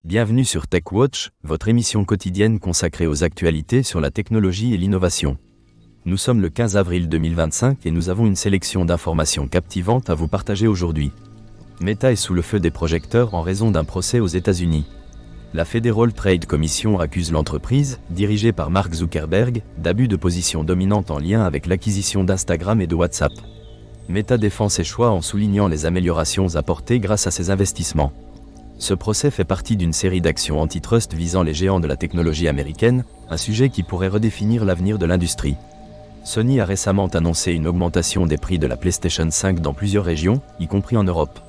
Bienvenue sur TechWatch, votre émission quotidienne consacrée aux actualités sur la technologie et l'innovation. Nous sommes le 15 avril 2025 et nous avons une sélection d'informations captivantes à vous partager aujourd'hui. Meta est sous le feu des projecteurs en raison d'un procès aux États-Unis. La Federal Trade Commission accuse l'entreprise, dirigée par Mark Zuckerberg, d'abus de position dominante en lien avec l'acquisition d'Instagram et de WhatsApp. Meta défend ses choix en soulignant les améliorations apportées grâce à ses investissements. Ce procès fait partie d'une série d'actions antitrust visant les géants de la technologie américaine, un sujet qui pourrait redéfinir l'avenir de l'industrie. Sony a récemment annoncé une augmentation des prix de la PlayStation 5 dans plusieurs régions, y compris en Europe.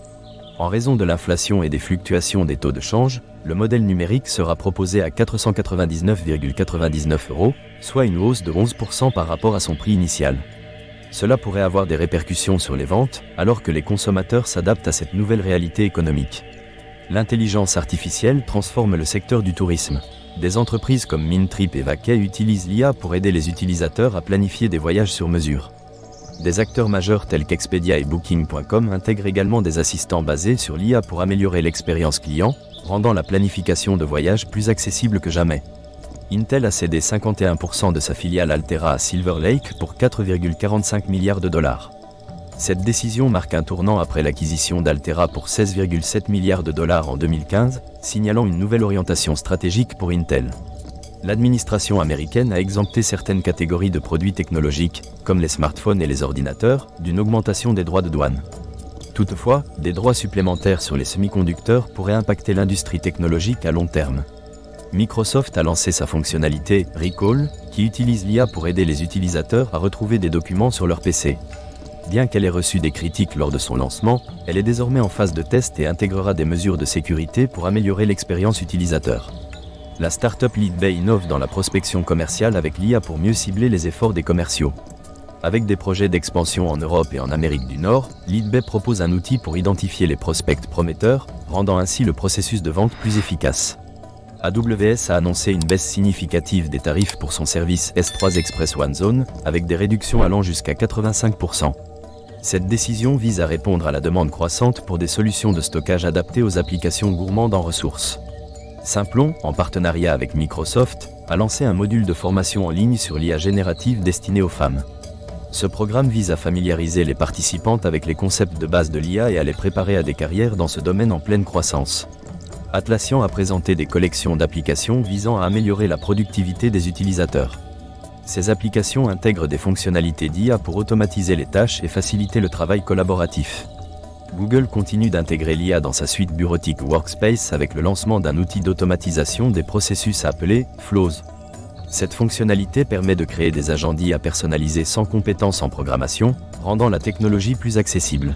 En raison de l'inflation et des fluctuations des taux de change, le modèle numérique sera proposé à 499,99 €, soit une hausse de 11% par rapport à son prix initial. Cela pourrait avoir des répercussions sur les ventes, alors que les consommateurs s'adaptent à cette nouvelle réalité économique. L'intelligence artificielle transforme le secteur du tourisme. Des entreprises comme Mintrip et Vacay utilisent l'IA pour aider les utilisateurs à planifier des voyages sur mesure. Des acteurs majeurs tels qu'Expedia et Booking.com intègrent également des assistants basés sur l'IA pour améliorer l'expérience client, rendant la planification de voyages plus accessible que jamais. Intel a cédé 51% de sa filiale Altera à Silver Lake pour 4,45 milliards de dollars. Cette décision marque un tournant après l'acquisition d'Altera pour 16,7 milliards de dollars en 2015, signalant une nouvelle orientation stratégique pour Intel. L'administration américaine a exempté certaines catégories de produits technologiques, comme les smartphones et les ordinateurs, d'une augmentation des droits de douane. Toutefois, des droits supplémentaires sur les semi-conducteurs pourraient impacter l'industrie technologique à long terme. Microsoft a lancé sa fonctionnalité Recall, qui utilise l'IA pour aider les utilisateurs à retrouver des documents sur leur PC. Bien qu'elle ait reçu des critiques lors de son lancement, elle est désormais en phase de test et intégrera des mesures de sécurité pour améliorer l'expérience utilisateur. La startup Leadbay innove dans la prospection commerciale avec l'IA pour mieux cibler les efforts des commerciaux. Avec des projets d'expansion en Europe et en Amérique du Nord, Leadbay propose un outil pour identifier les prospects prometteurs, rendant ainsi le processus de vente plus efficace. AWS a annoncé une baisse significative des tarifs pour son service S3 Express One Zone, avec des réductions allant jusqu'à 85%. Cette décision vise à répondre à la demande croissante pour des solutions de stockage adaptées aux applications gourmandes en ressources. Simplon, en partenariat avec Microsoft, a lancé un module de formation en ligne sur l'IA générative destiné aux femmes. Ce programme vise à familiariser les participantes avec les concepts de base de l'IA et à les préparer à des carrières dans ce domaine en pleine croissance. Atlassian a présenté des collections d'applications visant à améliorer la productivité des utilisateurs. Ces applications intègrent des fonctionnalités d'IA pour automatiser les tâches et faciliter le travail collaboratif. Google continue d'intégrer l'IA dans sa suite bureautique Workspace avec le lancement d'un outil d'automatisation des processus appelé Flows. Cette fonctionnalité permet de créer des agents d'IA personnalisés sans compétences en programmation, rendant la technologie plus accessible.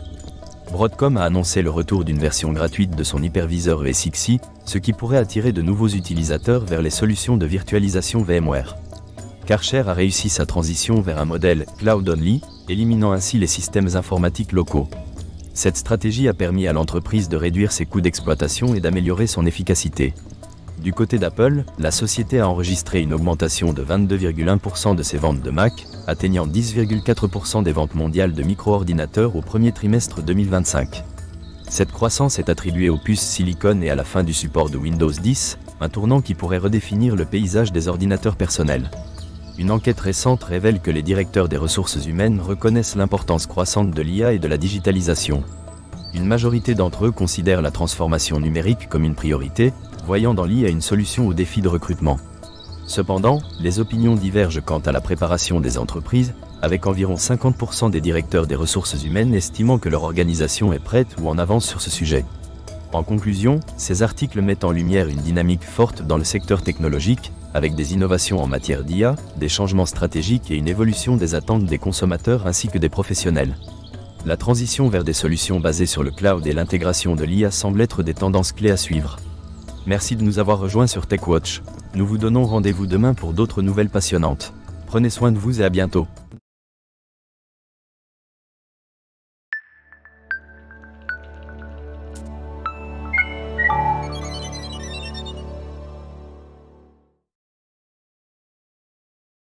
Broadcom a annoncé le retour d'une version gratuite de son hyperviseur ESXi, ce qui pourrait attirer de nouveaux utilisateurs vers les solutions de virtualisation VMware. Karcher a réussi sa transition vers un modèle cloud-only, éliminant ainsi les systèmes informatiques locaux. Cette stratégie a permis à l'entreprise de réduire ses coûts d'exploitation et d'améliorer son efficacité. Du côté d'Apple, la société a enregistré une augmentation de 22,1% de ses ventes de Mac, atteignant 10,4% des ventes mondiales de micro-ordinateurs au premier trimestre 2025. Cette croissance est attribuée aux puces Silicon et à la fin du support de Windows 10, un tournant qui pourrait redéfinir le paysage des ordinateurs personnels. Une enquête récente révèle que les directeurs des ressources humaines reconnaissent l'importance croissante de l'IA et de la digitalisation. Une majorité d'entre eux considèrent la transformation numérique comme une priorité, voyant dans l'IA une solution aux défis de recrutement. Cependant, les opinions divergent quant à la préparation des entreprises, avec environ 50% des directeurs des ressources humaines estimant que leur organisation est prête ou en avance sur ce sujet. En conclusion, ces articles mettent en lumière une dynamique forte dans le secteur technologique, avec des innovations en matière d'IA, des changements stratégiques et une évolution des attentes des consommateurs ainsi que des professionnels. La transition vers des solutions basées sur le cloud et l'intégration de l'IA semblent être des tendances clés à suivre. Merci de nous avoir rejoints sur TechWatch. Nous vous donnons rendez-vous demain pour d'autres nouvelles passionnantes. Prenez soin de vous et à bientôt.